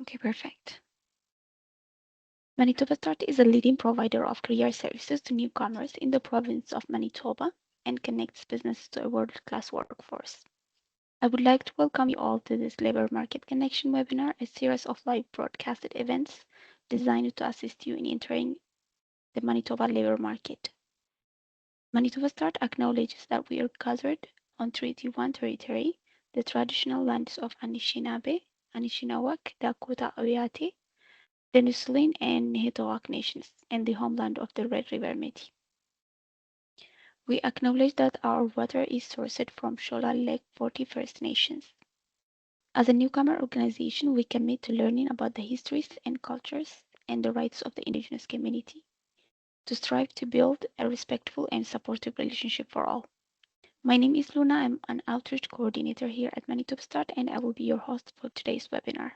Okay, perfect. Manitoba Start is a leading provider of career services to newcomers in the province of Manitoba and connects businesses to a world-class workforce. I would like to welcome you all to this Labor Market Connection webinar, a series of live broadcasted events designed to assist you in entering the Manitoba labor market. Manitoba Start acknowledges that we are gathered on Treaty 1 territory, the traditional lands of Anishinaabe, Anishinawak, Dakota Oyate, the Nisseline and Nehitawak nations, and the homeland of the Red River Métis. We acknowledge that our water is sourced from Shola Lake 40 First Nations. As a newcomer organization, we commit to learning about the histories and cultures and the rights of the Indigenous community, to strive to build a respectful and supportive relationship for all. My name is Luna. I'm an outreach coordinator here at Manitoba Start, and I will be your host for today's webinar.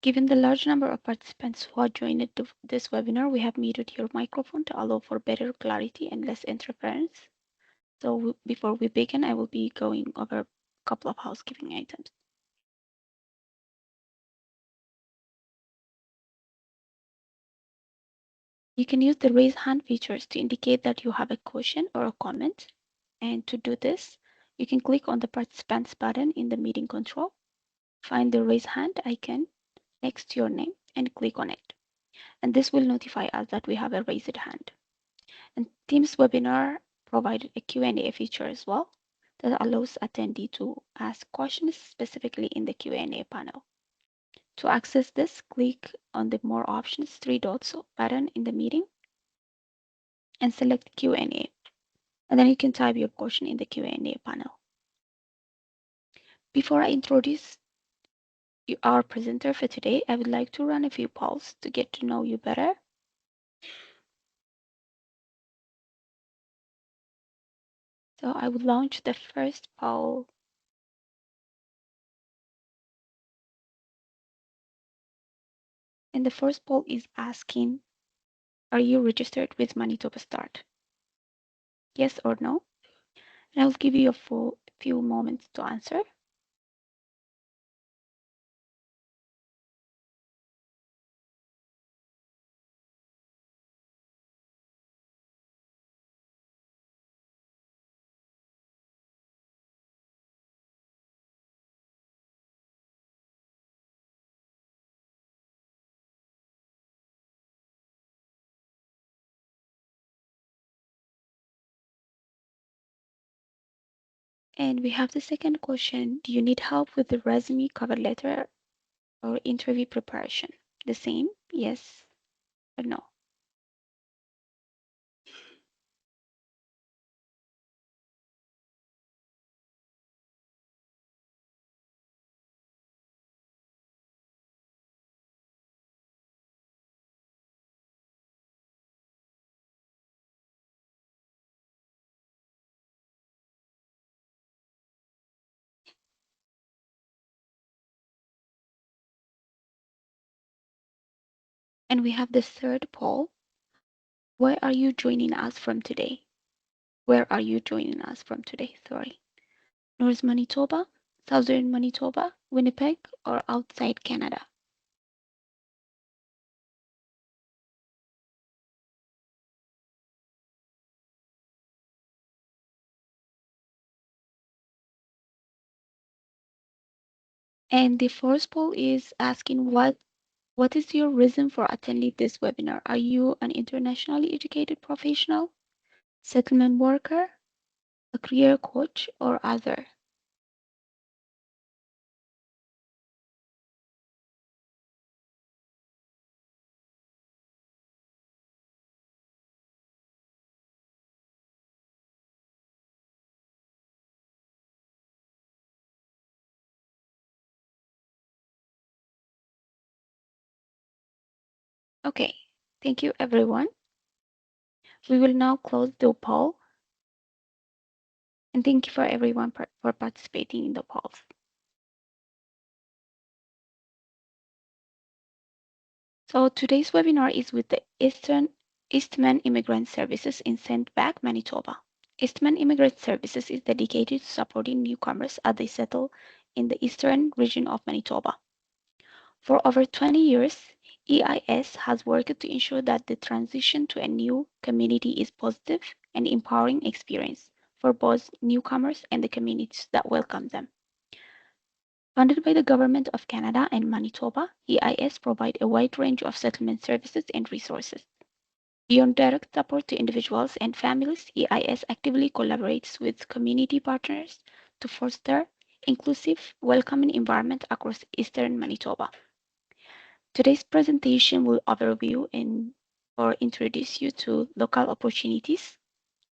Given the large number of participants who are joining this webinar, we have muted your microphone to allow for better clarity and less interference. So before we begin, I will be going over a couple of housekeeping items. You can use the raise hand features to indicate that you have a question or a comment. And to do this, you can click on the participants button in the meeting control, find the raise hand icon next to your name and click on it. And this will notify us that we have a raised hand. And Teams webinar provided a Q&A feature as well that allows attendee to ask questions specifically in the Q&A panel. To access this, click on the More Options 3 dots button in the meeting and select Q&A. And then you can type your question in the Q&A panel. Before I introduce our presenter for today, I would like to run a few polls to get to know you better. So I will launch the first poll. And the first poll is asking, are you registered with Manitoba Start? Yes or no? And I'll give you a few moments to answer. And we have the second question. Do you need help with the resume, cover letter, or interview preparation? The same, yes or no? And we have the third poll. Where are you joining us from today? Where are you joining us from today? Sorry. North Manitoba, Southern Manitoba, Winnipeg, or outside Canada? And the fourth poll is asking what is your reason for attending this webinar? Are you an internationally educated professional, settlement worker, a career coach, or other? Okay, thank you everyone. We will now close the poll. And thank you for everyone for participating in the polls. So today's webinar is with the Eastman Immigrant Services in Steinbach, Manitoba. Eastman Immigrant Services is dedicated to supporting newcomers as they settle in the eastern region of Manitoba. For over 20 years, EIS has worked to ensure that the transition to a new community is positive and empowering experience for both newcomers and the communities that welcome them. Funded by the Government of Canada and Manitoba, EIS provide a wide range of settlement services and resources. Beyond direct support to individuals and families, EIS actively collaborates with community partners to foster inclusive, welcoming environment across eastern Manitoba. Today's presentation will overview or introduce you to local opportunities,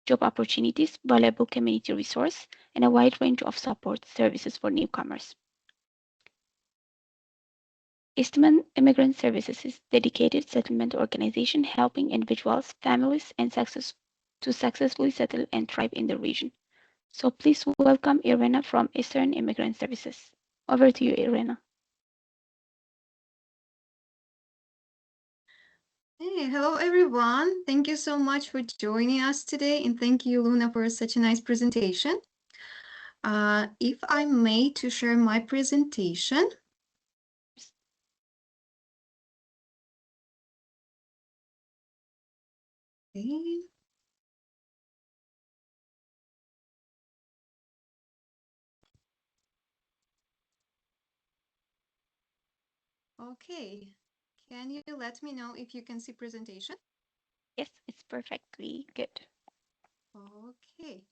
job opportunities, valuable community resource, and a wide range of support services for newcomers. Eastman Immigrant Services is a dedicated settlement organization helping individuals, families, and to successfully settle and thrive in the region. So please welcome Irena from Eastern Immigrant Services. Over to you, Irena. Hey, hello everyone. Thank you so much for joining us today, and thank you, Luna, for such a nice presentation. If I may to share my presentation. Okay. Okay. Can you let me know if you can see presentation? Yes, it's perfectly good. Okay.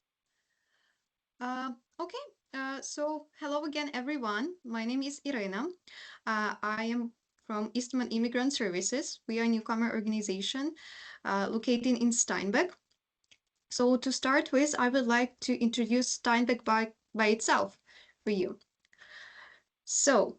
Okay. So hello again, everyone. My name is Irena. I am from Eastman Immigrant Services. We are a newcomer organization located in Steinbach. So to start with, I would like to introduce Steinbach by itself for you. So,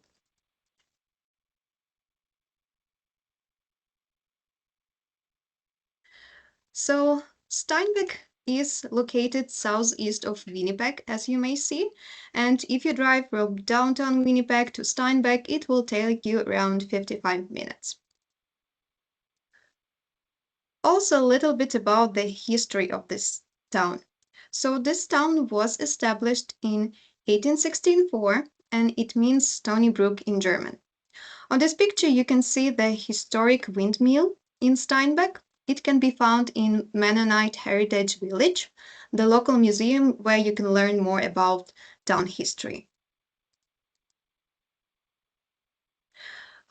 Steinbach is located southeast of Winnipeg, as you may see. And if you drive from downtown Winnipeg to Steinbach, it will take you around 55 minutes. Also, a little bit about the history of this town. So, this town was established in 1864 and it means Stony Brook in German. On this picture, you can see the historic windmill in Steinbach. It can be found in Mennonite Heritage Village, the local museum where you can learn more about town history.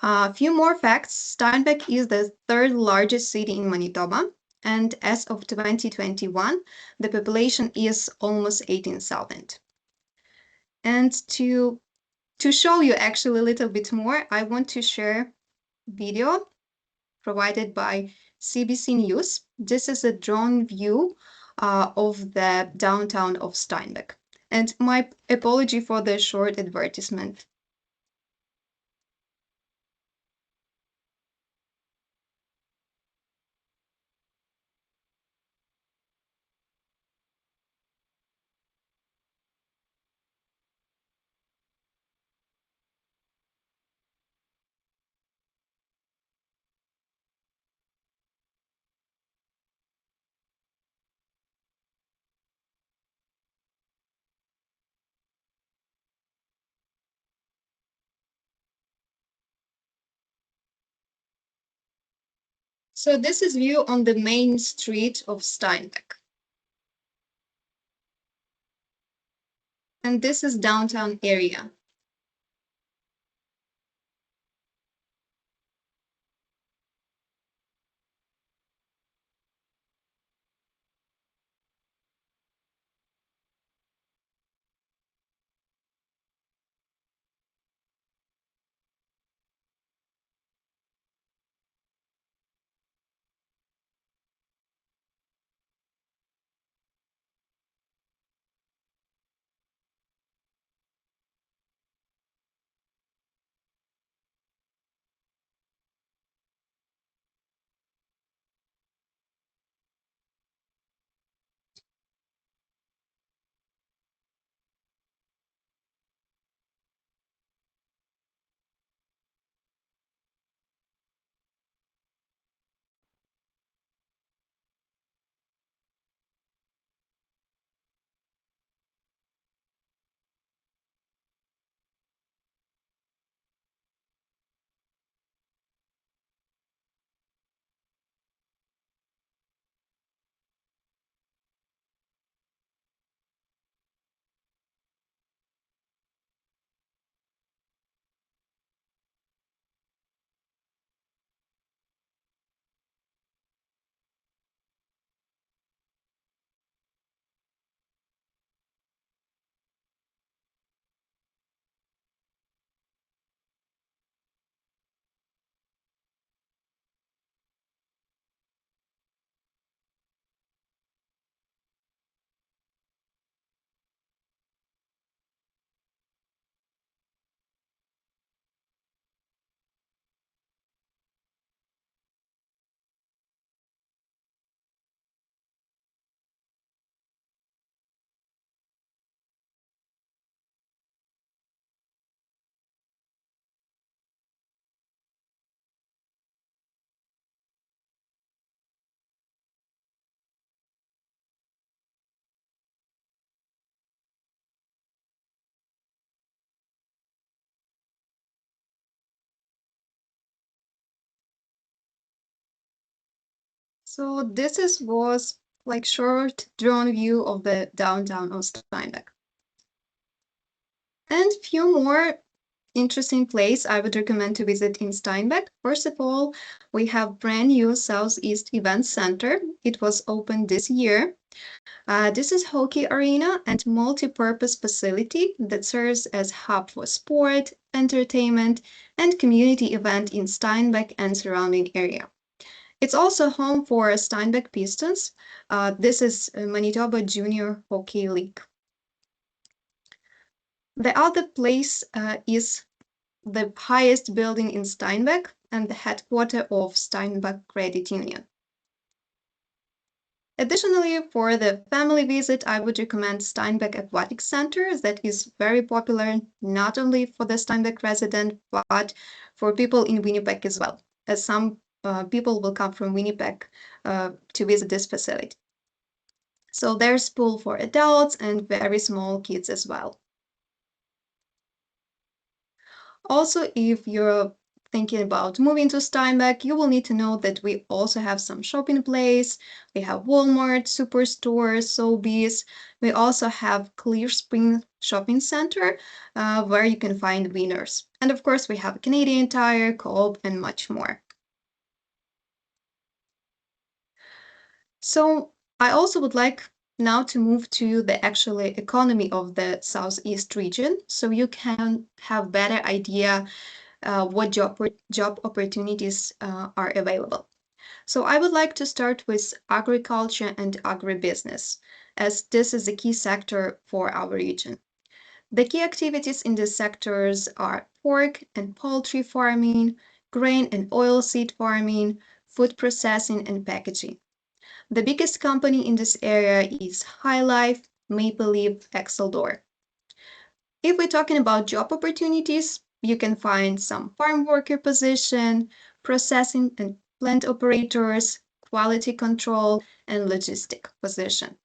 A few more facts. Steinbach is the third largest city in Manitoba, and as of 2021, the population is almost 18,000. And to show you actually a little bit more, I want to share video provided by CBC News. This is a drone view of the downtown of Steinbach. And my apology for the short advertisement. So this is view on the main street of Steinbach. And this is downtown area. So was like short drone view of the downtown of Steinbach. And few more interesting place I would recommend to visit in Steinbach. First of all, we have brand new Southeast Event Center. It was opened this year. This is hockey arena and multi-purpose facility that serves as hub for sport, entertainment, and community event in Steinbach and surrounding area. It's also home for Steinbach Pistons. This is Manitoba Junior Hockey League. The other place is the highest building in Steinbach and the headquarters of Steinbach Credit Union. Additionally, for the family visit, I would recommend Steinbach Aquatic Center that is very popular not only for the Steinbach resident, but for people in Winnipeg as well, as some people will come from Winnipeg to visit this facility. So there's pool for adults and very small kids as well. Also, if you're thinking about moving to Steinbach, you will need to know that we also have some shopping place. We have Walmart, Superstore, Sobeys. We also have Clear Spring Shopping Center, where you can find Winners. And of course, we have Canadian Tire, Co-op, and much more. So I also would like now to move to the actually economy of the Southeast region, so you can have better idea what job opportunities are available. So I would like to start with agriculture and agribusiness, as this is a key sector for our region. The key activities in these sectors are pork and poultry farming, grain and oilseed farming, food processing and packaging. The biggest company in this area is High Life, Maple Leaf, Exeldor. If we're talking about job opportunities, you can find some farm worker position, processing and plant operators, quality control, and logistic position.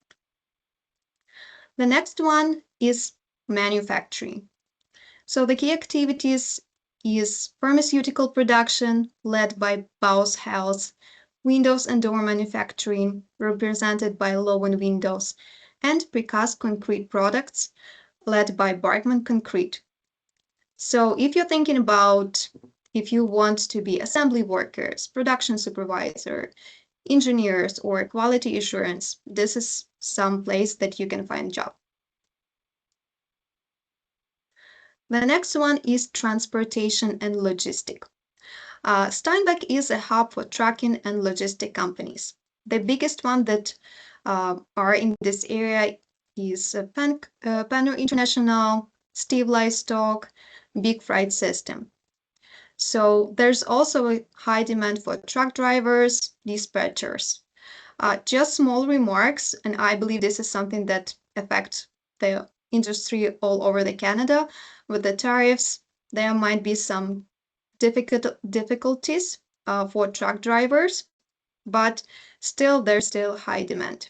The next one is manufacturing. So the key activities is pharmaceutical production led by Bauhaus Health, windows and door manufacturing represented by Lowen Windows, and precast concrete products led by Barkman Concrete. So if you're thinking about if you want to be assembly workers, production supervisor, engineers, or quality assurance, this is some place that you can find job. The next one is transportation and logistic. Steinbach is a hub for trucking and logistic companies. The biggest one that are in this area is Panner International, Steve Livestock, Big Freight System. So there's also a high demand for truck drivers, dispatchers. Just small remarks, and I believe this is something that affects the industry all over the Canada. With the tariffs, there might be some difficulties for truck drivers, but still there's still high demand.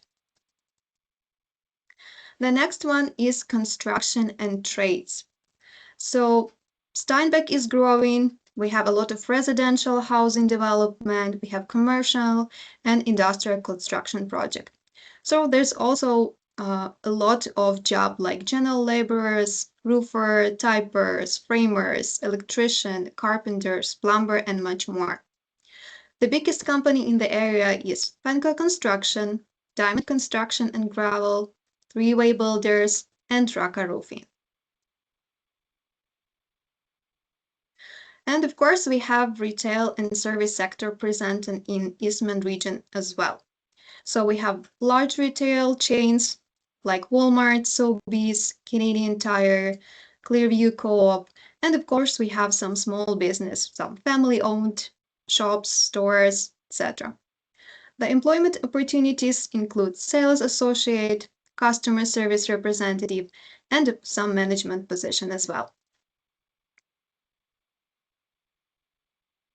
The next one is construction and trades. So Steinbach is growing. We have a lot of residential housing development. We have commercial and industrial construction project. So there's also a lot of job like general laborers, roofer, typers, framers, electrician, carpenters, plumber, and much more. The biggest company in the area is Panko Construction, Diamond Construction and Gravel, Three-Way Builders, and Raka Roofing. And of course, we have retail and service sector present in Eastman region as well. So we have large retail chains like Walmart, Sobeys, Canadian Tire, Clearview Co-op, and of course we have some small business, some family-owned shops, stores, etc. The employment opportunities include sales associate, customer service representative, and some management position as well.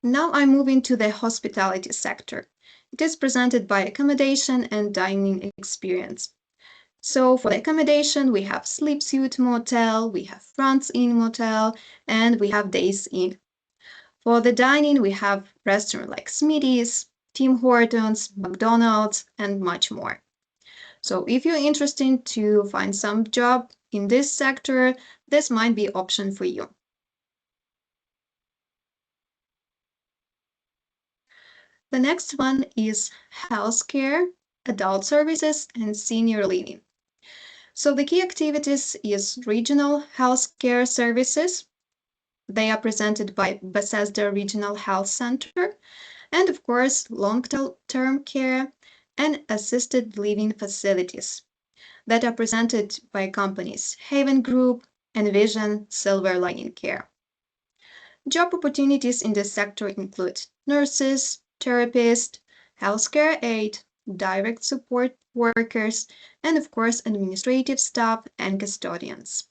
Now I'm moving to the hospitality sector. It is presented by accommodation and dining experience. So for the accommodation, we have Sleep Suite Motel, we have Fronts Inn Motel, and we have Days Inn. For the dining, we have restaurants like Smitty's, Tim Hortons, McDonald's, and much more. So if you're interested to find some job in this sector, this might be option for you. The next one is healthcare, adult services, and senior living. So the key activities is regional healthcare services. They are presented by Bethesda Regional Health Center, and of course, long-term care and assisted living facilities that are presented by companies Haven Group, Envision, Silver Lining Care. Job opportunities in this sector include nurses, therapists, healthcare aide, direct support workers, and of course, administrative staff and custodians.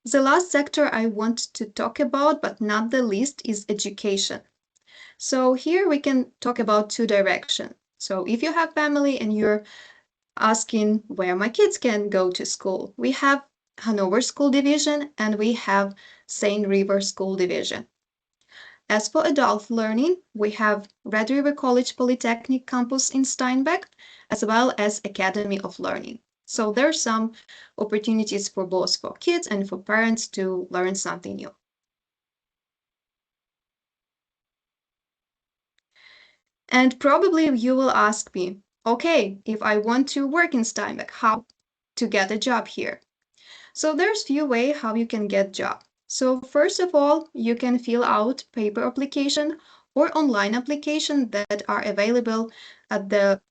The last sector I want to talk about, but not the least, is education. So here we can talk about two directions. So if you have family and you're asking where my kids can go to school, we have Hanover School Division and we have St. River School Division. As for adult learning, we have Red River College Polytechnic campus in Steinbach, as well as Academy of Learning. So there are some opportunities for both for kids and for parents to learn something new. And probably you will ask me, okay, if I want to work in Steinbach, how to get a job here? So there's few ways how you can get job. So first of all, you can fill out paper application or online application that are available at the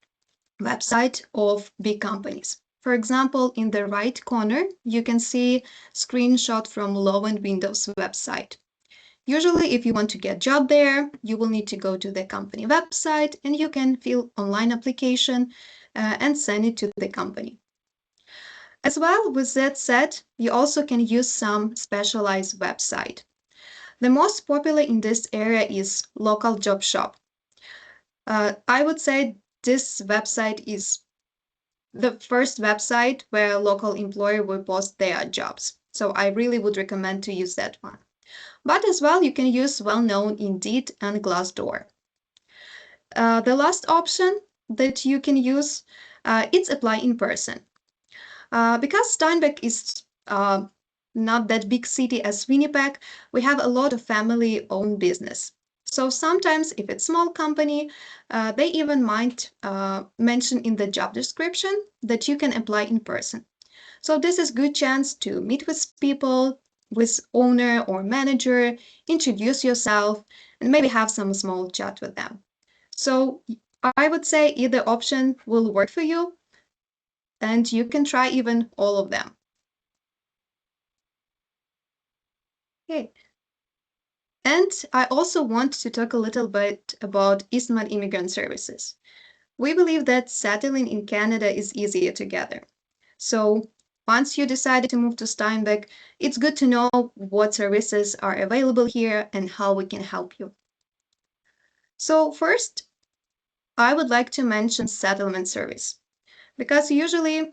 website of big companies. For example, in the right corner, you can see screenshot from Low and Windows website. Usually, if you want to get job there, you will need to go to the company website and you can fill online application and send it to the company. As well, with that said, you also can use some specialized website. The most popular in this area is Local Job Shop. I would say this website is the first website where local employer will post their jobs. So I really would recommend to use that one. But as well, you can use well-known Indeed and Glassdoor. The last option that you can use, it's apply in person. Because Steinbach is not that big city as Winnipeg, we have a lot of family-owned business. So sometimes if it's small company, they even might mention in the job description that you can apply in person. So this is good chance to meet with people, with owner or manager, introduce yourself, and maybe have some small chat with them. So I would say either option will work for you, and you can try even all of them. Okay. And I also want to talk a little bit about Eastman Immigrant Services. We believe that settling in Canada is easier together. So once you decided to move to Steinbach, it's good to know what services are available here and how we can help you. So first, I would like to mention settlement service, because usually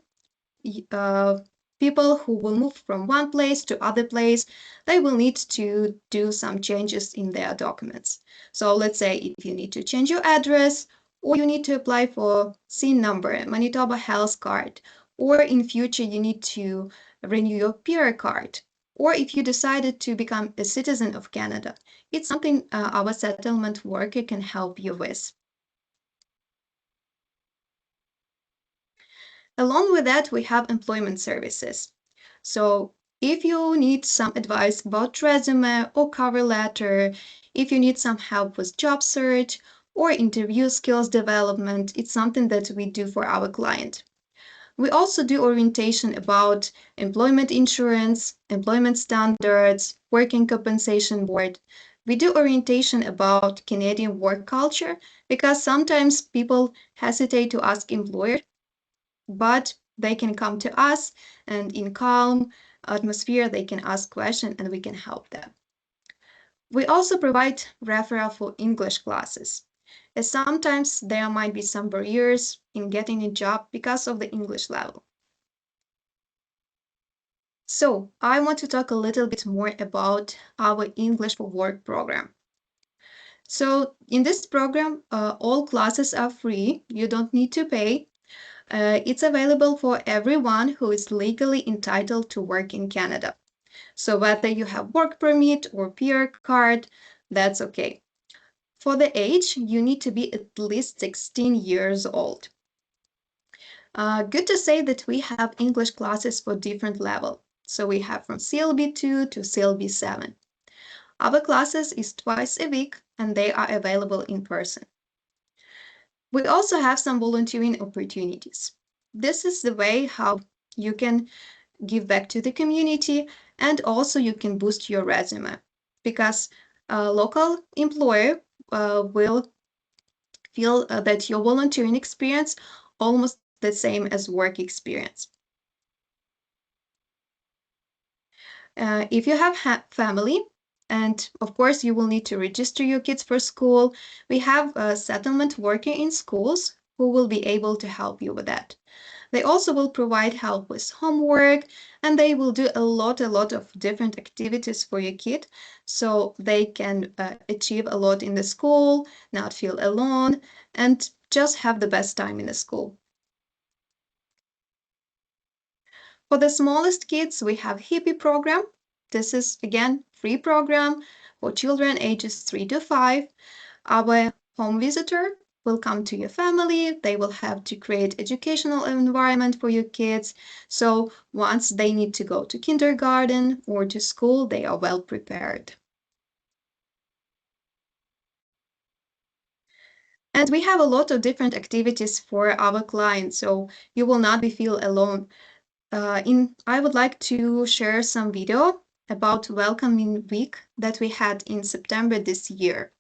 people who will move from one place to other place, they will need to do some changes in their documents. So let's say if you need to change your address, or you need to apply for SIN number, Manitoba Health Card, or in future you need to renew your PR card, or if you decided to become a citizen of Canada, it's something our settlement worker can help you with. Along with that, we have employment services. So if you need some advice about resume or cover letter, if you need some help with job search or interview skills development, it's something that we do for our client. We also do orientation about employment insurance, employment standards, working compensation board. We do orientation about Canadian work culture because sometimes people hesitate to ask employer, but they can come to us and in calm atmosphere they can ask questions and we can help them. We also provide referral for English classes, as sometimes there might be some barriers in getting a job because of the English level. So, I want to talk a little bit more about our English for Work program. So, in this program, all classes are free. You don't need to pay. It's available for everyone who is legally entitled to work in Canada. So, whether you have work permit or PR card, that's okay. For the age, you need to be at least 16 years old. Good to say that we have English classes for different level. So we have from CLB2 to CLB7. Our classes is twice a week and they are available in person. We also have some volunteering opportunities. This is the way how you can give back to the community and also you can boost your resume because a local employer will feel that your volunteering experience almost the same as work experience. If you have family, and of course you will need to register your kids for school, we have a settlement worker in schools who will be able to help you with that. They also will provide help with homework and they will do a lot of different activities for your kid so they can achieve a lot in the school, not feel alone, and just have the best time in the school. For the smallest kids, we have Hippie program. This is again free program for children ages 3 to 5. Our home visitor will come to your family. They will have to create educational environment for your kids. So once they need to go to kindergarten or to school, they are well prepared. And we have a lot of different activities for our clients, so you will not be feel alone. I would like to share some video about welcoming week that we had in September this year.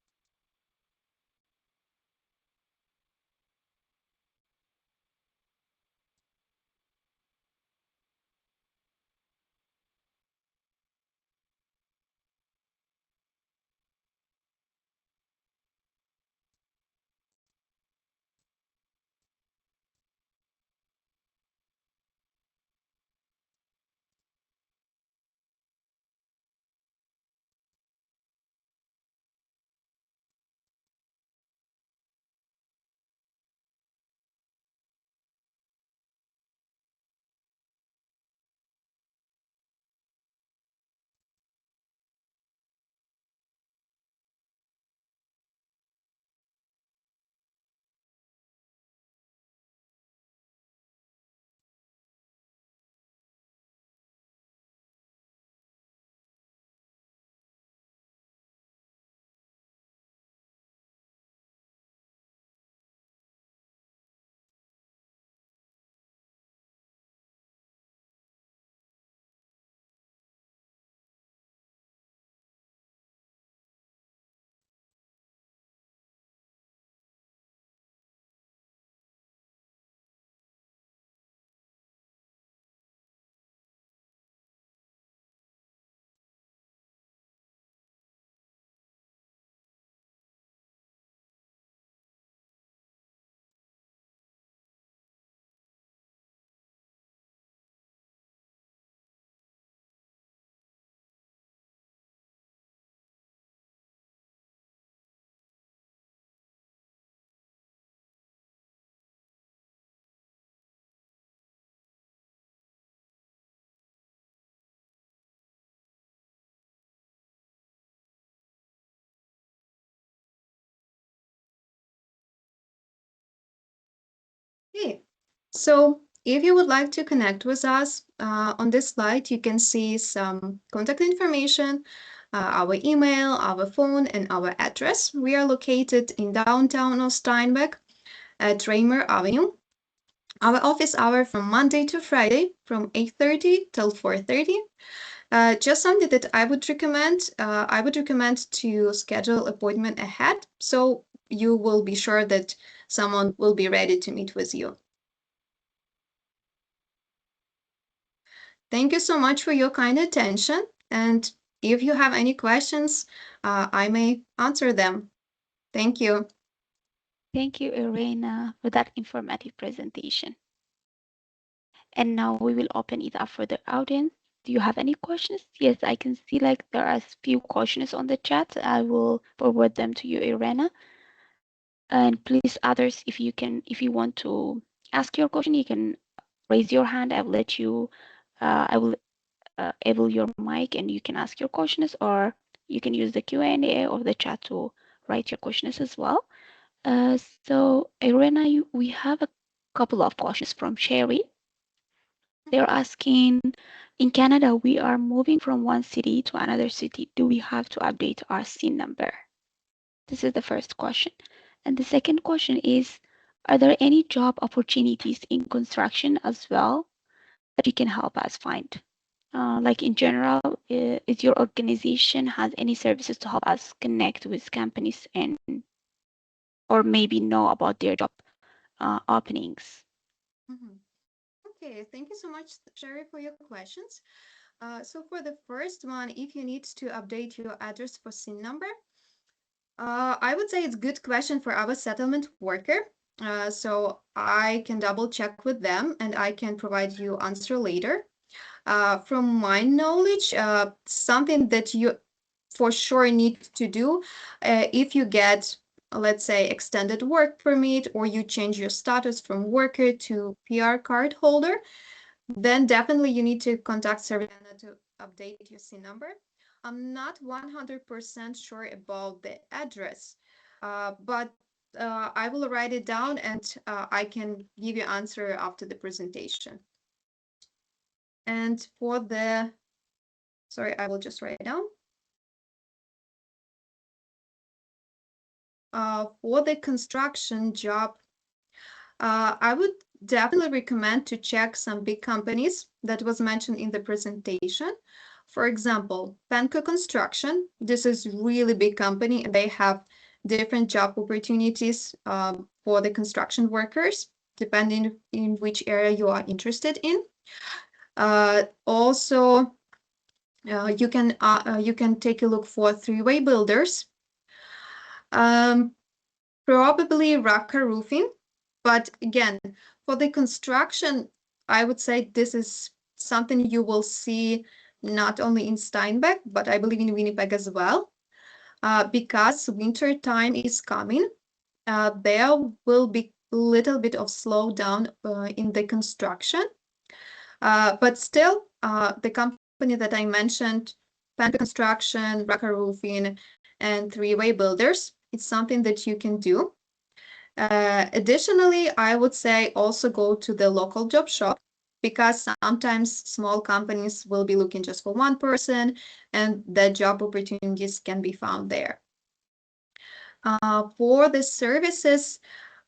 Okay, so if you would like to connect with us, on this slide you can see some contact information, our email, our phone, and our address. We are located in downtown of Steinbach at Raymer Avenue. Our office hour from Monday to Friday from 8:30 till 4:30. Just something that I would recommend to schedule appointment ahead so you will be sure that someone will be ready to meet with you. Thank you so much for your kind attention. And if you have any questions, I may answer them. Thank you. Thank you, Irena, for that informative presentation. And now we will open it up for the audience. Do you have any questions? Yes, I can see like there are a few questions on the chat. I will forward them to you, Irena. And please, others, if you want to ask your question, you can raise your hand. I will let you. I will enable your mic, and you can ask your questions, or you can use the Q&A or the chat to write your questions as well. So, Irena, we have a couple of questions from Sherry. They're asking, in Canada, we are moving from one city to another city. Do we have to update our SIN number? This is the first question. And the second question is, are there any job opportunities in construction as well that you can help us find? Like in general, is your organization has any services to help us connect with companies and or maybe know about their job openings? Mhm. Okay, thank you so much, Sherry, for your questions. So for the first one, if you need to update your address for SIN number, I would say it's a good question for our settlement worker. So I can double check with them and I can provide you answer later. From my knowledge, something that you for sure need to do if you get, let's say, extended work permit or you change your status from worker to PR card holder, then definitely you need to contact Service to update your SIN number. I'm not 100% sure about the address, but I will write it down and I can give you answer after the presentation. And for the, sorry, I will just write it down. For the construction job, I would definitely recommend to check some big companies that was mentioned in the presentation. For example, Penco Construction. This is really big company and they have different job opportunities for the construction workers, depending in which area you are interested in. Also, you can take a look for three-way builders. Probably Raka Roofing, but again, for the construction, I would say this is something you will see not only in Steinbach, but I believe in Winnipeg as well, because winter time is coming. There will be a little bit of slowdown in the construction, but still, the company that I mentioned, Panda Construction, Raka Roofing, and Three-Way Builders, it's something that you can do. Additionally, I would say also go to the local job shop because sometimes small companies will be looking just for one person and the job opportunities can be found there. For the services,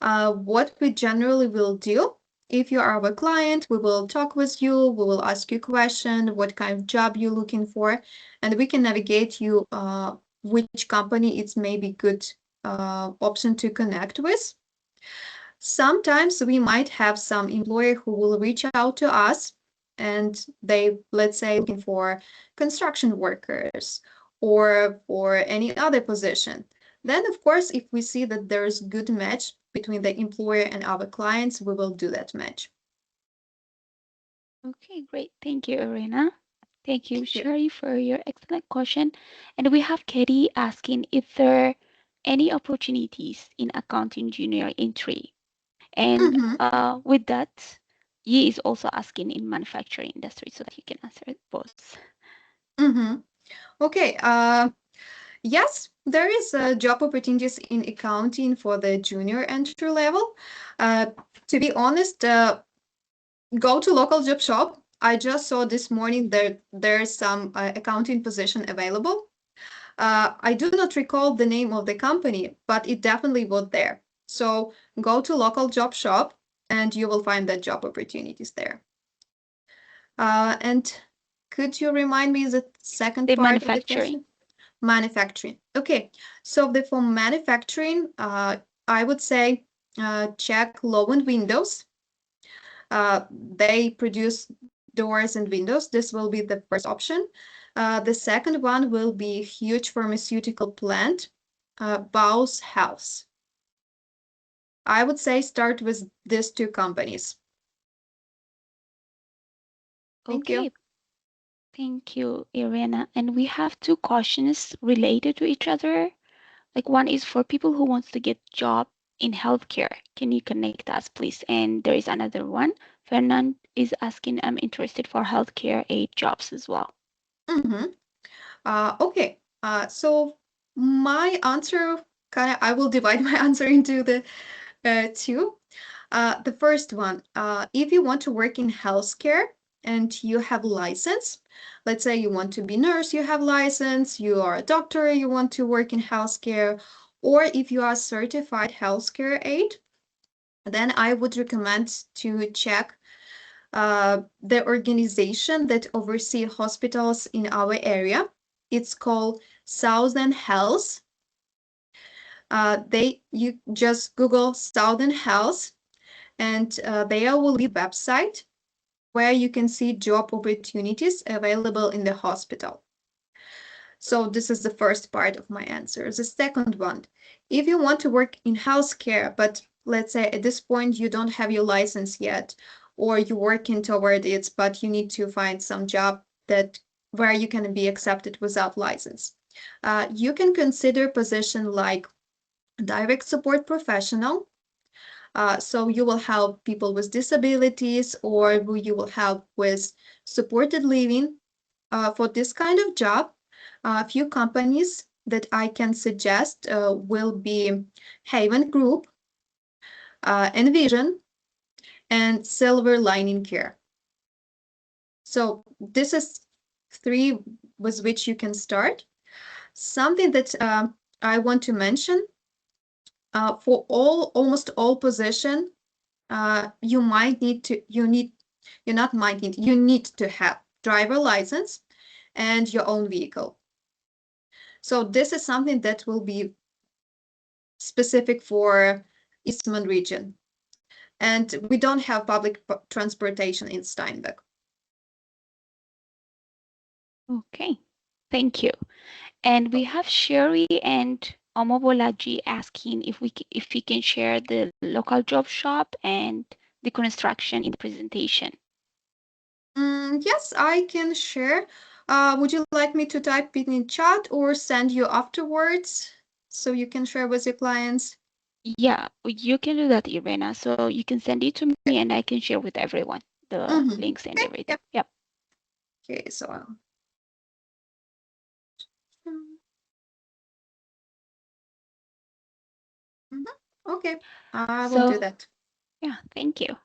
what we generally will do, if you are our client, we will talk with you, we will ask you a question, what kind of job you're looking for, and we can navigate you which company it's maybe good option to connect with. Sometimes we might have some employer who will reach out to us and they, let's say, looking for construction workers or for any other position. Then, of course, if we see that there's good match between the employer and our clients, we will do that match. Okay, great. Thank you, Irena. Thank you, Thank you. Sherry, for your excellent question. And we have Katie asking if there are any opportunities in accounting junior entry. And Mm-hmm. with that, Yi is also asking in manufacturing industry so that you can answer both. Mm-hmm. Okay. Yes, there is job opportunities in accounting for the junior entry level. To be honest, go to local job shop. I just saw this morning that there's some accounting position available. I do not recall the name of the company, but it definitely was there. So go to local job shop and you will find that job opportunities there. And could you remind me the second The part of the manufacturing. question? Manufacturing. Okay, so for manufacturing, I would say check Low and Windows. They produce doors and windows. This will be the first option. The second one will be huge pharmaceutical plant, Bau's House. I would say start with these two companies. Thank Okay, you. Thank you, Irena. And we have two questions related to each other. Like one is for people who wants to get job in healthcare. Can you connect us, please? And there is another one. Fernand is asking, I'm interested for healthcare aid jobs as well. Mm-hmm. Okay. So my answer I will divide my answer into the two. The first one, if you want to work in healthcare and you have license, let's say you want to be nurse, you have license, you are a doctor, you want to work in healthcare, or if you are certified healthcare aide, then I would recommend to check the organization that oversee hospitals in our area. It's called Southern Health. You just Google Southern Health, and there will be a website where you can see job opportunities available in the hospital. So this is the first part of my answer. The second one, if you want to work in healthcare, but let's say at this point you don't have your license yet, or you're working toward it, but you need to find some job that where you can be accepted without license. You can consider position like direct support professional. So you will help people with disabilities, or you will help with supported living. For this kind of job, a few companies that I can suggest will be Haven Group, Envision, and Silver Lining Care. So this is three with which you can start. Something that I want to mention, for almost all position, you need to have driver license and your own vehicle. So this is something that will be specific for Eastman region. And we don't have public transportation in Steinbach. Okay, thank you. And we have Sherry and Omobolaji asking if we can share the local job shop and the construction in the presentation. Yes, I can share. Would you like me to type it in chat or send you afterwards so you can share with your clients? Yeah, you can do that, Irena. So you can send it to me and I can share with everyone the Mm-hmm. links and Okay, everything. yeah. Yep. Okay, so mhm. Okay, I will do So that. yeah, thank you.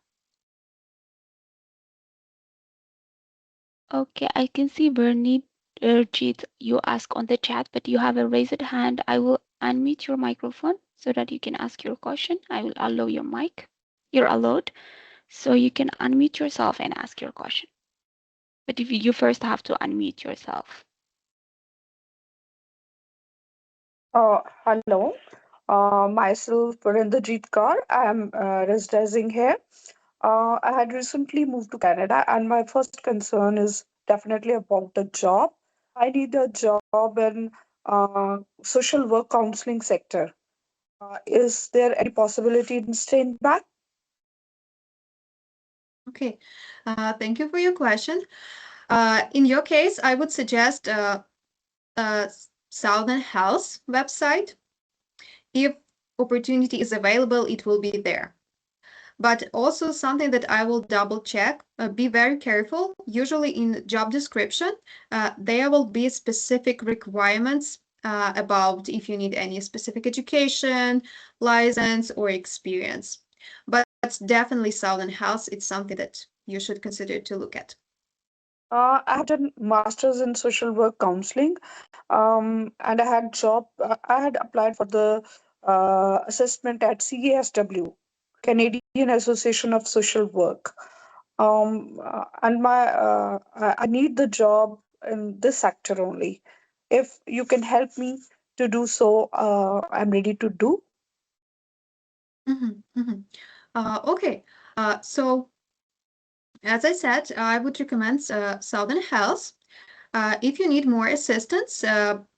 Okay, I can see Bernie Urjit, you ask on the chat, but you have a raised hand. I will unmute your microphone so that you can ask your question. I will allow your mic. You're allowed, so you can unmute yourself and ask your question. But if you first have to unmute yourself. Hello, myself Parinderjeet Kaur. I am residing here. I had recently moved to Canada, and my first concern is definitely about the job. I need a job in social work counseling sector. Is there any possibility in staying back? Okay, thank you for your question. In your case, I would suggest uh, Southern Health website. If opportunity is available, it will be there. But also something that I will double check, be very careful. Usually in job description, there will be specific requirements about if you need any specific education, license, or experience. But definitely Southern Health, it's something that you should consider to look at. I have done masters in social work counseling, and I had applied for the assessment at CASW, Canadian Association of Social Work. And I need the job in this sector only. If you can help me to do so, I'm ready to do. Mhm, mhm. Okay, so as I said, I would recommend Southern Health. If you need more assistance,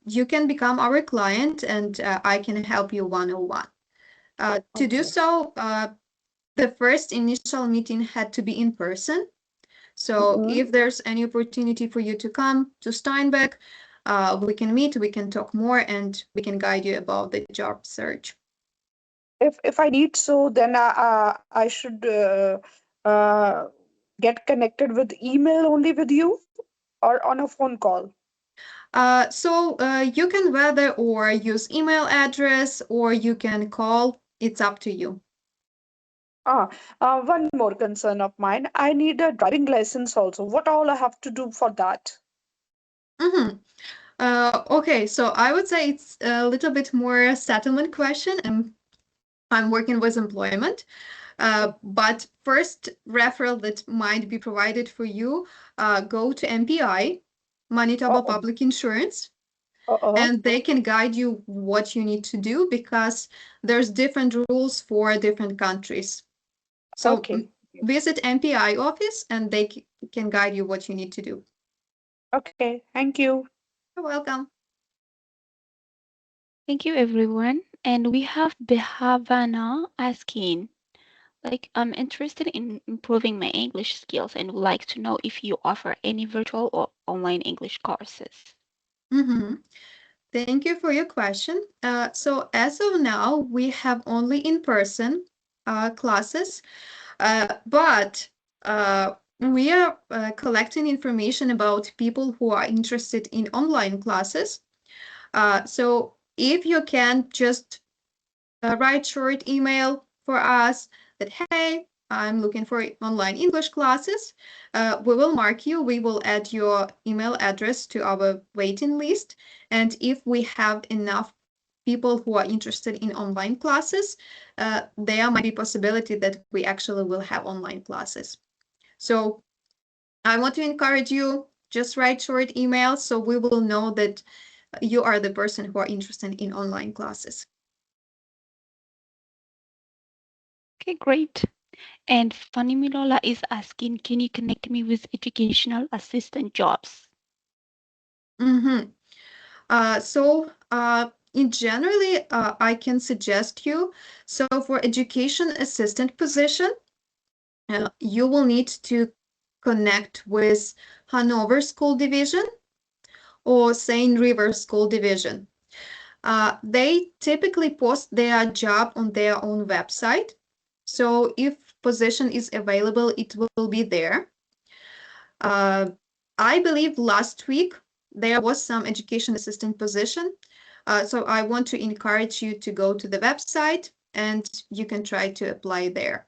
you can become our client and I can help you one-on-one. To do Okay. so, the first initial meeting had to be in person. So if there's any opportunity for you to come to Steinbach, we can meet, we can talk more, and we can guide you about the job search. If I need so, then I should uh, get connected with email only with you or on a phone call. You can whether or use email address or you can call. It's up to you. Ah, one more concern of mine. I need a driving license also. What all I have to do for that? Mm-hmm. Okay, so I would say it's a little bit more settlement question, and I'm working with employment. But first referral that might be provided for you, go to MPI, Manitoba Uh-oh. Public Insurance, Uh-oh. and they can guide you what you need to do because there's different rules for different countries. So Okay. visit MPI office and they can guide you what you need to do. Okay. Thank you. You're welcome. Thank you, everyone. And we have Behavana asking, like, I'm interested in improving my English skills and would like to know if you offer any virtual or online English courses. Mm-hmm. Thank you for your question. So as of now, we have only in-person classes, but we are collecting information about people who are interested in online classes. So if you can just write short email for us that, hey, I'm looking for online English classes. We will mark you. We will add your email address to our waiting list. And if we have enough people who are interested in online classes, there might be possibility that we actually will have online classes. So I want to encourage you, just write short emails so we will know that you are the person who are interested in online classes. Okay, great. And Fanny Milola is asking, can you connect me with educational assistant jobs? Mm-hmm. In generally, I can suggest you. So for education assistant position, you will need to connect with Hanover School Division or Seine River School Division. They typically post their job on their own website. So if position is available, it will be there. Uh, I believe last week there was some education assistant position. So I want to encourage you to go to the website and you can try to apply there.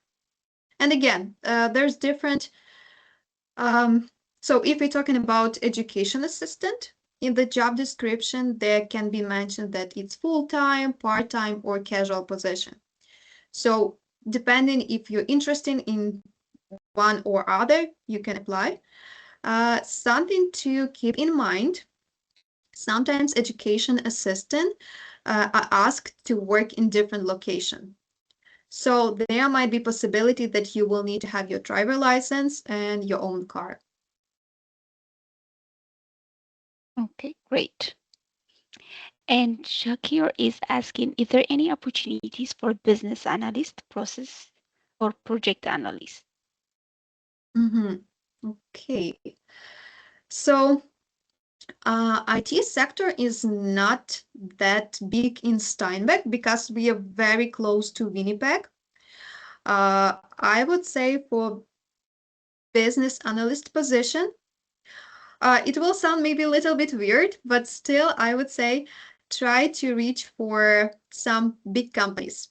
And again, there's different. Um, so if we're talking about education assistant, in the job description, there can be mentioned that it's full-time, part-time, or casual position. So depending if you're interested in one or other, you can apply. Something to keep in mind, sometimes education assistant are asked to work in different location. So there might be possibility that you will need to have your driver license and your own car. Okay, great. And Shakir is asking, is there any opportunities for business analyst, process, or project analyst? Mm-hmm. Okay. So IT sector is not that big in Steinbach because we are very close to Winnipeg. I would say for business analyst position, it will sound maybe a little bit weird, but still, I would say try to reach for some big companies.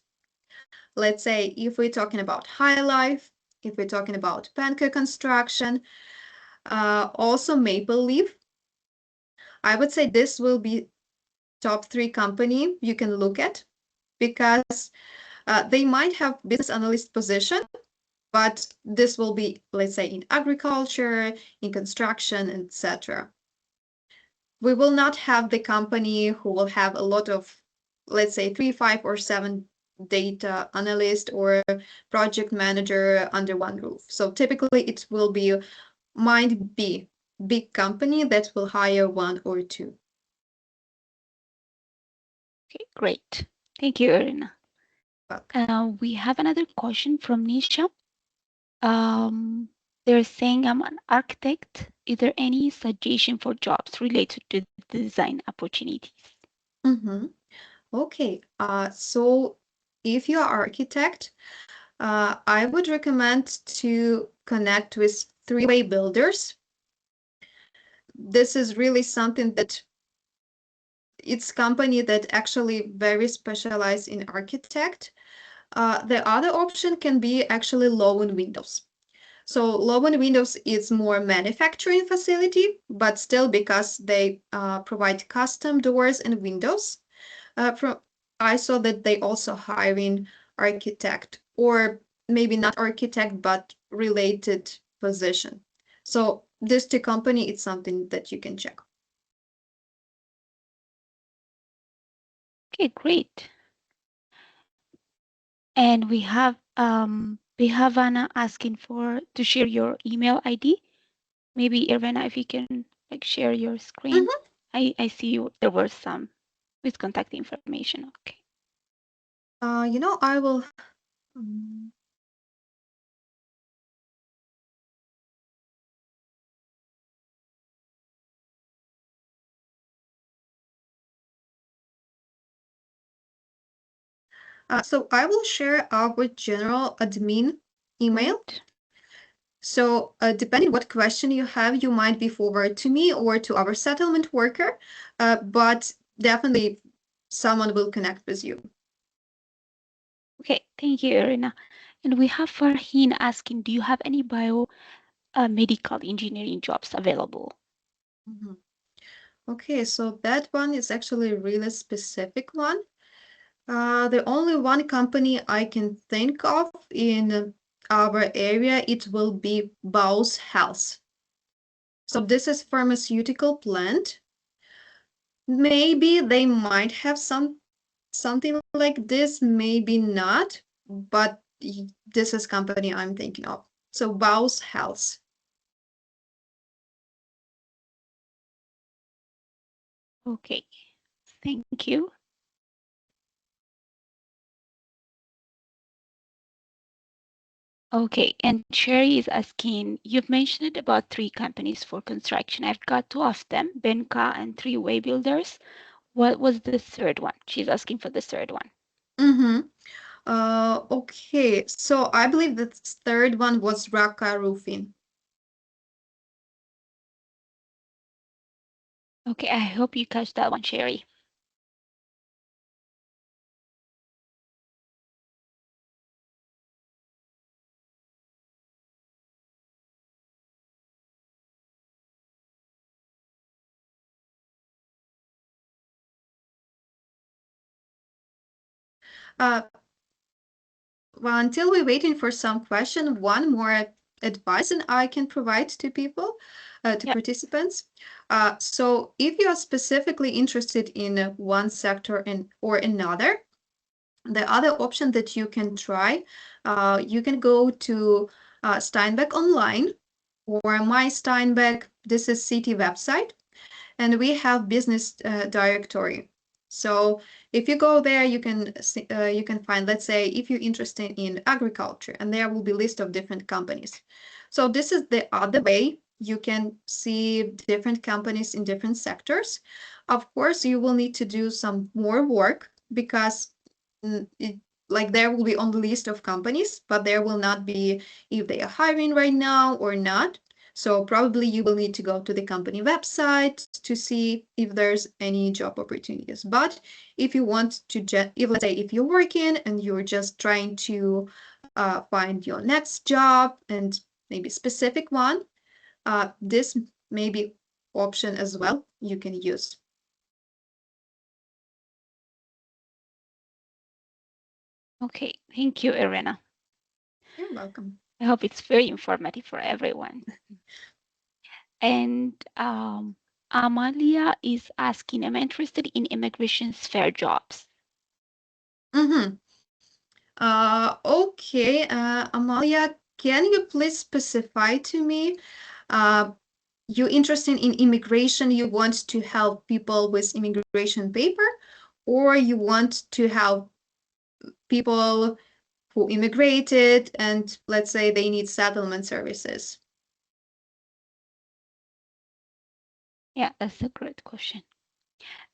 Let's say if we're talking about High Life, if we're talking about Pancake Construction, also Maple Leaf, I would say this will be top 3 company you can look at because they might have business analyst position, but this will be, let's say, in agriculture, in construction, etc. We will not have the company who will have a lot of, let's say, 3, 5, or 7 data analyst or project manager under one roof. So typically it will be, might be big company that will hire 1 or 2. Okay, great. Thank you, Irina. But We have another question from Nisha. Um, They're saying I'm an architect. Is there any suggestion for jobs related to the design opportunities? Mm-hmm. Okay. So if you are architect, I would recommend to connect with three-way builders. This is really something that it's company that actually very specialized in architect. The other option can be actually Lowen Windows. So Lowen Windows is more manufacturing facility, but still because they provide custom doors and windows. From I saw that they also hiring architect or maybe not architect but related position. So this two company, it's something that you can check. Okay, great. And we have Anna asking for to share your email ID. Maybe Irvina, if you can like share your screen. Mhm. I see you there were some with contact information. Okay. I will. um, so I will share our general admin email. Great. So depending what question you have, you might be forwarded to me or to our settlement worker, but definitely someone will connect with you. Okay, thank you, Irina. And we have Farheen asking, do you have any medical engineering jobs available? Mhm. Okay, so that one is actually a really specific one. The only one company I can think of in our area, it will be Bausch Health. So this is pharmaceutical plant. Maybe they might have something like this, maybe not, but this is company I'm thinking of. So Bausch Health. Okay, thank you. Okay, and Sherry is asking, you've mentioned about three companies for construction. I've got two of them, Benka and Three Way Builders. What was the third one? She's asking for the third one. Mm-hmm. Okay, so I believe the third one was Raka Roofing. Okay, I hope you catch that one, Sherry. Uh, well, until we're waiting for some question, one more advice and I can provide to people, to Yeah. participants. So if you are specifically interested in one sector or another, the other option that you can try, you can go to Steinbach online or My Steinbach. This is city website, and we have business directory. So if you go there, you can find, let's say, if you're interested in agriculture, and there will be list of different companies. So this is the other way you can see different companies in different sectors. Of course, you will need to do some more work because it, like there will be on the list of companies, but there will not be if they are hiring right now or not. So probably you will need to go to the company website to see if there's any job opportunities. But if you want to if let's say if you're working and you're just trying to find your next job and maybe specific one, this may be option as well you can use. Okay, thank you, Irina. You're welcome. I hope it's very informative for everyone. And Amalia is asking, I'm interested in immigration sphere jobs. Mm-hmm. Okay, Amalia, can you please specify to me, uh, you're interested in immigration, you want to help people with immigration paper, or you want to help people who immigrated and let's say they need settlement services? Yeah, that's a great question.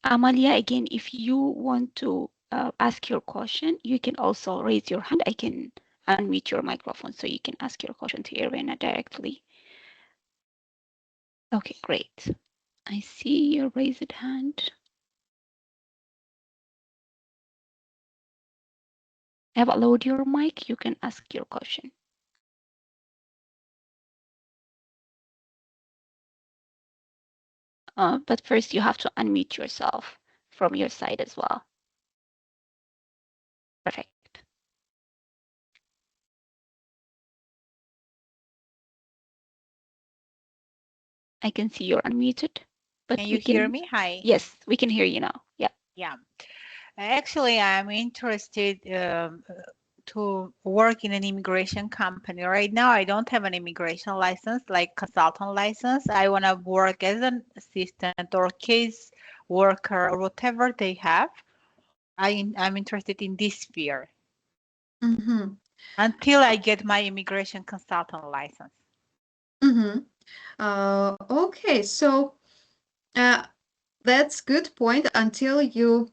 Amalia, again, if you want to ask your question, you can also raise your hand. I can unmute your microphone so you can ask your question to Irina directly. Okay, great. I see your raised hand. I have allowed your mic. You can ask your question. But first, you have to unmute yourself from your side as well. Perfect. I can see you're unmuted, but Can we you hear can. me? Hi. Yes, we can hear you now. Yeah. Yeah. Actually, I'm interested to work in an immigration company. Right now, I don't have an immigration license, like consultant license. I want to work as an assistant or case worker or whatever they have. I'm interested in this sphere Mm-hmm. until I get my immigration consultant license. Mm-hmm. Okay, so that's good point. Until you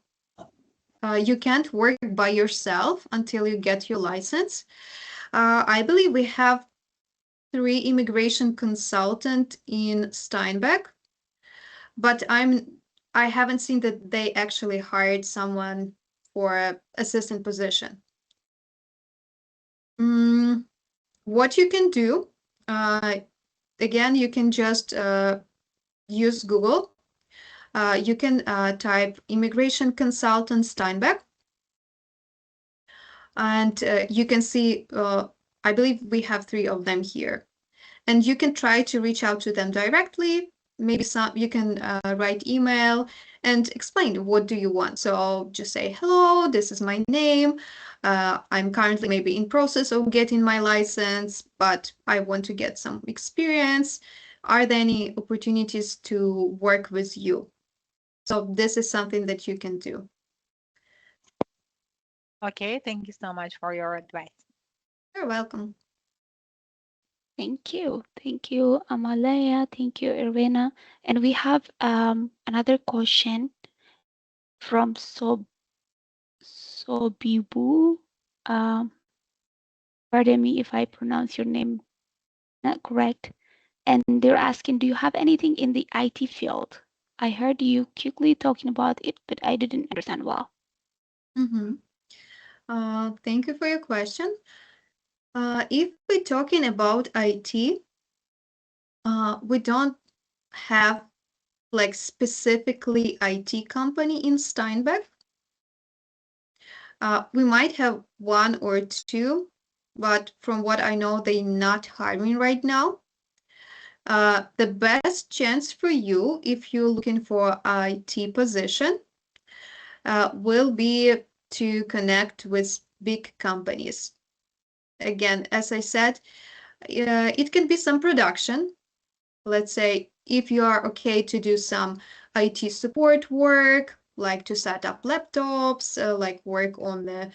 can't work by yourself until you get your license. I believe we have 3 immigration consultant in Steinbach, but I haven't seen that they actually hired someone for a assistant position. What you can do, again, you can just use Google. You can type immigration consultant Steinbach, and you can see, I believe we have 3 of them here. And you can try to reach out to them directly. Maybe you can write email and explain what do you want. So I'll just say, hello, this is my name. I'm currently maybe in process of getting my license, but I want to get some experience. Are there any opportunities to work with you? So this is something that you can do. Okay, thank you so much for your advice. You're welcome. Thank you. Thank you, Amalaya. Thank you, Irina. And we have another question from Sobibu. Um, Pardon me if I pronounce your name not correct. And they're asking, do you have anything in the IT field? I heard you quickly talking about it, but I didn't understand well. Mm-hmm. Thank you for your question. If we're talking about IT, we don't have like specifically IT company in Steinbach. We might have 1 or 2, but from what I know, they're not hiring right now. The best chance for you, if you're looking for IT position, will be to connect with big companies. Again, as I said, it can be some production. Let's say if you are okay to do some IT support work, like to set up laptops, like work on the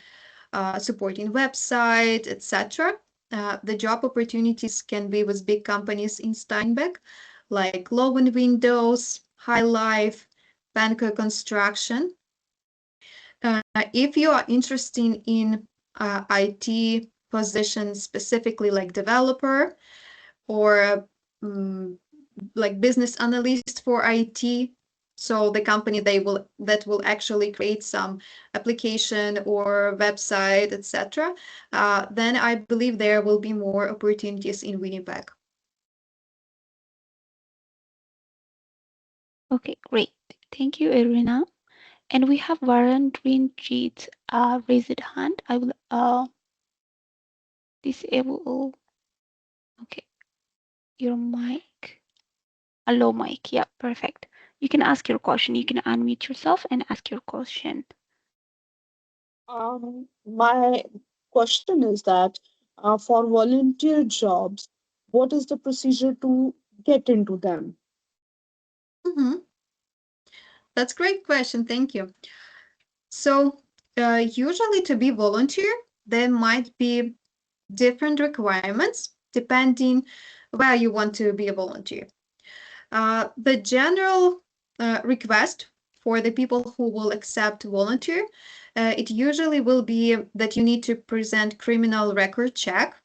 supporting website, etc. The job opportunities can be with big companies in Steinbach, like Lowen Windows, High Life, Panko Construction. If you are interested in IT positions, specifically like developer or like business analyst for IT, so the company that will actually create some application or website, etc., then I believe there will be more opportunities in Winnipeg. Okay, great. Thank you, Irina. And we have Varun Rinjit raised hand. I will disable okay your mic. Allow mic. Yeah, perfect. You can ask your question. You can unmute yourself and ask your question. My question is that for volunteer jobs, what is the procedure to get into them? Mm-hmm. That's a great question. Thank you. So usually to be volunteer, there might be different requirements depending where you want to be a volunteer. The general request for the people who will accept volunteer, it usually will be that you need to present criminal record check,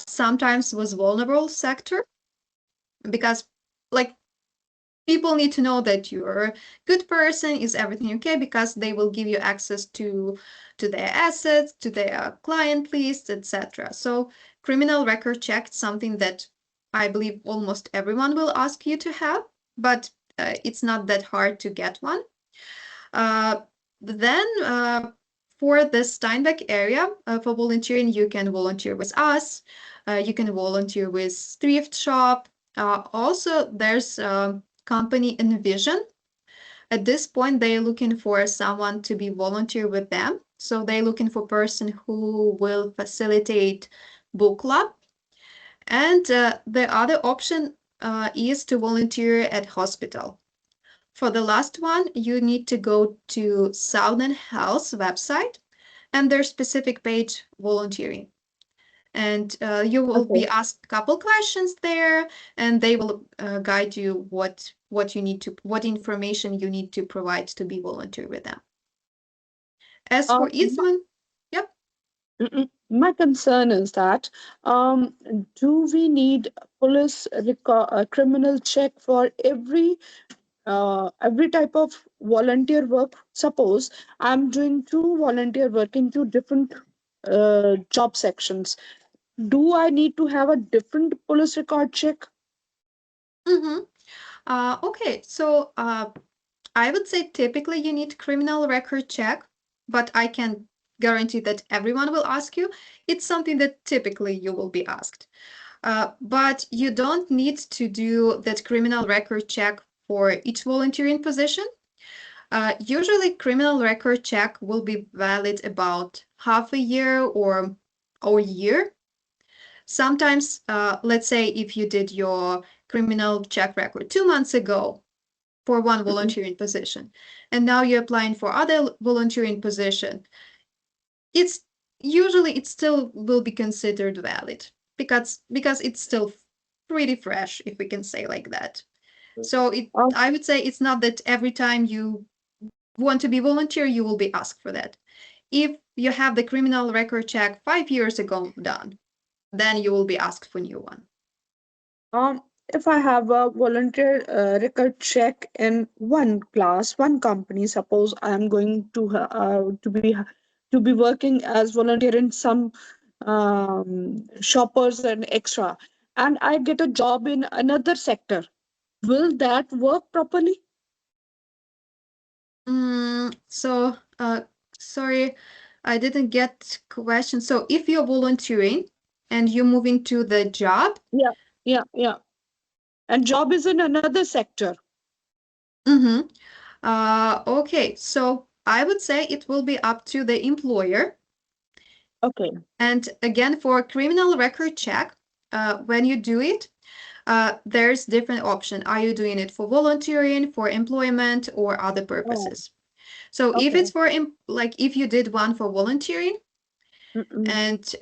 sometimes with vulnerable sector, because like people need to know that you're a good person, is everything okay, because they will give you access to their assets, to their client list, etc. So criminal record check is something that I believe almost everyone will ask you to have, but it's not that hard to get one. Then for the Steinbach area, for volunteering, you can volunteer with us. You can volunteer with thrift shop. Also, there's company Envision. At this point, they're looking for someone to be volunteer with them. So they're looking for person who will facilitate book club. And the other option is to volunteer at hospital. For the last one, you need to go to Southern Health website and their specific page volunteering. And you will be asked a couple questions there, and they will guide you what information you need to provide to be volunteer with them. As for Eastman, yep. My concern is that do we need police criminal check for every type of volunteer work? Suppose I'm doing two volunteer work in two different job sections. Do I need to have a different police record check? Mm-hmm. Okay, so I would say typically you need criminal record check, but I can guarantee that everyone will ask you. It's something that typically you will be asked. But you don't need to do that criminal record check for each volunteering position. Usually criminal record check will be valid about half a year or a year. Sometimes, let's say if you did your criminal check record 2 months ago for one volunteering position, and now you're applying for other volunteering position, it's usually it still will be considered valid because it's still pretty fresh, if we can say like that. So I would say it's not that every time you want to be volunteer, you will be asked for that. If you have the criminal record check 5 years ago done, then you will be asked for new one. If I have a volunteer record check in one class, one company, suppose I am going to be working as volunteer in some shoppers and extra, and I get a job in another sector, will that work properly? So, sorry, I didn't get question. So if you're volunteering and you move into the job, Yeah, and job is in another sector. mm-hmm. Okay, so I would say it will be up to the employer. Okay. And again, for criminal record check, when you do it, there's different option. Are you doing it for volunteering, for employment, or other purposes? So if it's for like if you did one for volunteering, and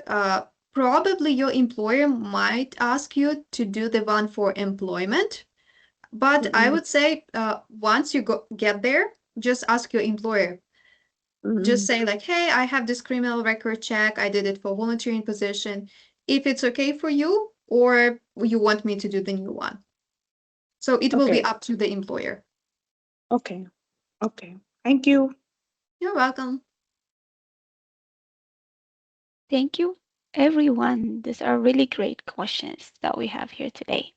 probably your employer might ask you to do the one for employment. But I would say once you get there, just ask your employer. Just say like, hey, I have this criminal record check. I did it for volunteering position. If it's okay for you, or you want me to do the new one. So it will be up to the employer. Okay. Thank you. You're welcome. Thank you, everyone. These are really great questions that we have here today.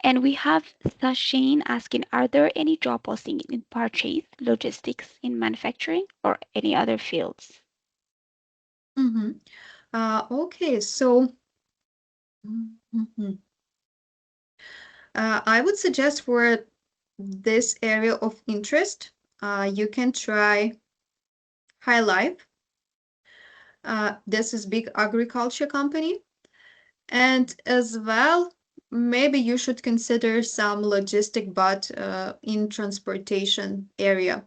And we have Sashane asking, are there any job postings in purchase, logistics, in manufacturing, or any other fields? Okay, so I would suggest for this area of interest, you can try High Life. This is big agriculture company. And as well, maybe you should consider some logistic, but in transportation area.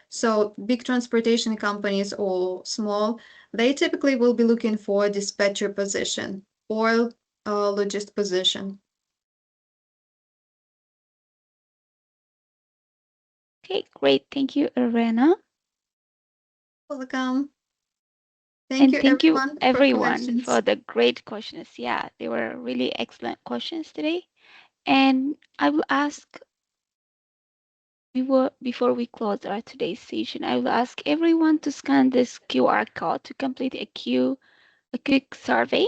So big transportation companies or small, they typically will be looking for a dispatcher position or a logist position. Okay, great. Thank you, Irena. Welcome. Thank And you thank you, everyone for everyone, questions. for the great questions. Yeah, they were really excellent questions today. And I will ask, before we close our today's session, I will ask everyone to scan this QR code to complete a quick survey.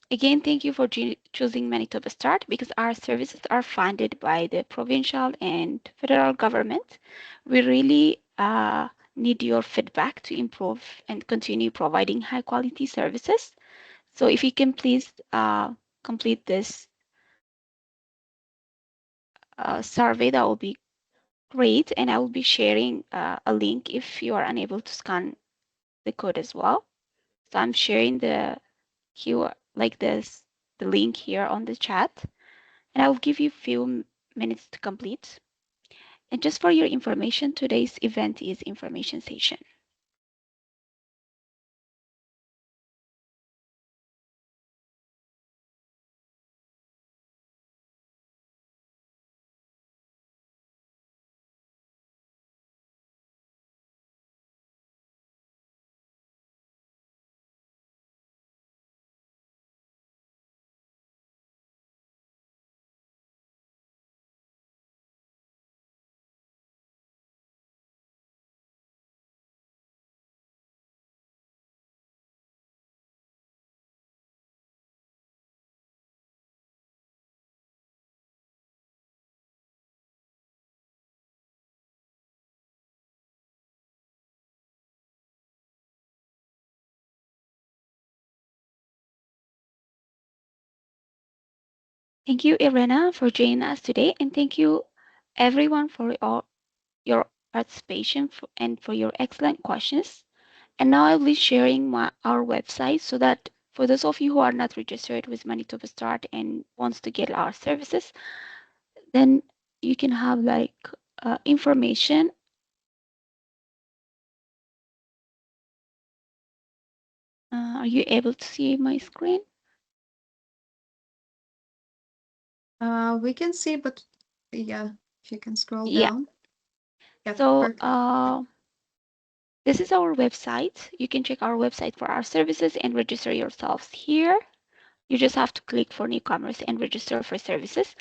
Again, thank you for choosing Manitoba Start because our services are funded by the provincial and federal government. We really need your feedback to improve and continue providing high quality services. So if you can please complete this survey, that will be great. And I will be sharing a link if you are unable to scan the code as well. So I'm sharing the QR like this, the link here on the chat. And I will give you a few minutes to complete. And just for your information, today's event is information session. Thank you, Irena, for joining us today. And thank you, everyone, for all your participation and for your excellent questions. And now I'll be sharing our website so that for those of you who are not registered with Manitoba Start and wants to get our services, then you can have like information. Are you able to see my screen? We can see, but yeah, if you can scroll Yeah. down. Yeah, So perfect. this is our website. You can check our website for our services and register yourselves here. You just have to click for newcomers and register for services.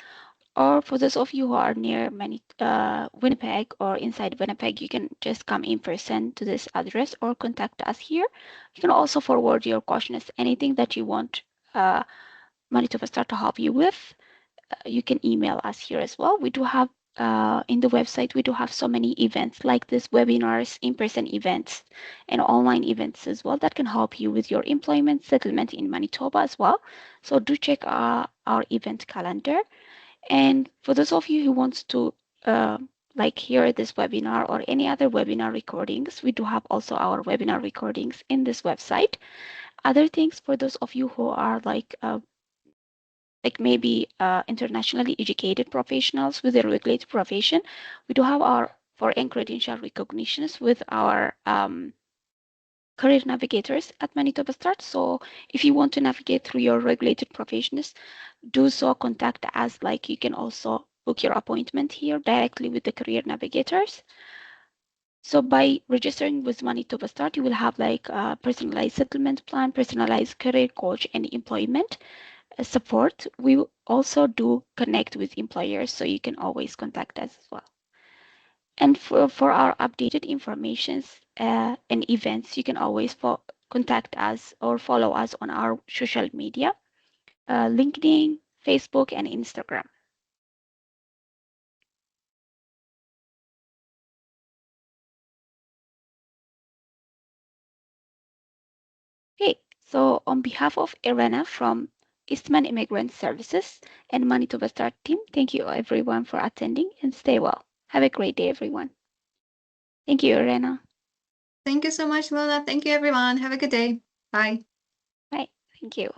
Or for those of you who are near Winnipeg or inside Winnipeg, you can just come in person to this address or contact us here. You can also forward your questions, anything that you want Manitoba Star to help you with. You can email us here as well. We do have in the website, we do have so many events like this webinars, in-person events, and online events as well that can help you with your employment settlement in Manitoba as well. So do check our event calendar. And for those of you who wants to uh, like hear this webinar or any other webinar recordings, we do have also our webinar recordings in this website. Other things for those of you who are like maybe internationally educated professionals with a regulated profession, we do have our foreign credential recognitions with our career navigators at Manitoba Start. So if you want to navigate through your regulated professions, do so, contact us. Like you can also book your appointment here directly with the career navigators. So by registering with Manitoba Start, you will have like a personalized settlement plan, personalized career coach, and employment support. We also do connect with employers, so you can always contact us as well. And for our updated informations and events, you can always contact us or follow us on our social media, LinkedIn, Facebook, and Instagram. Okay, so on behalf of Irena from Eastman Immigrant Services and Manitoba Start team, thank you everyone for attending and stay well. Have a great day, everyone. Thank you, Irena. Thank you so much, Luna. Thank you, everyone. Have a good day. Bye. Bye. Thank you.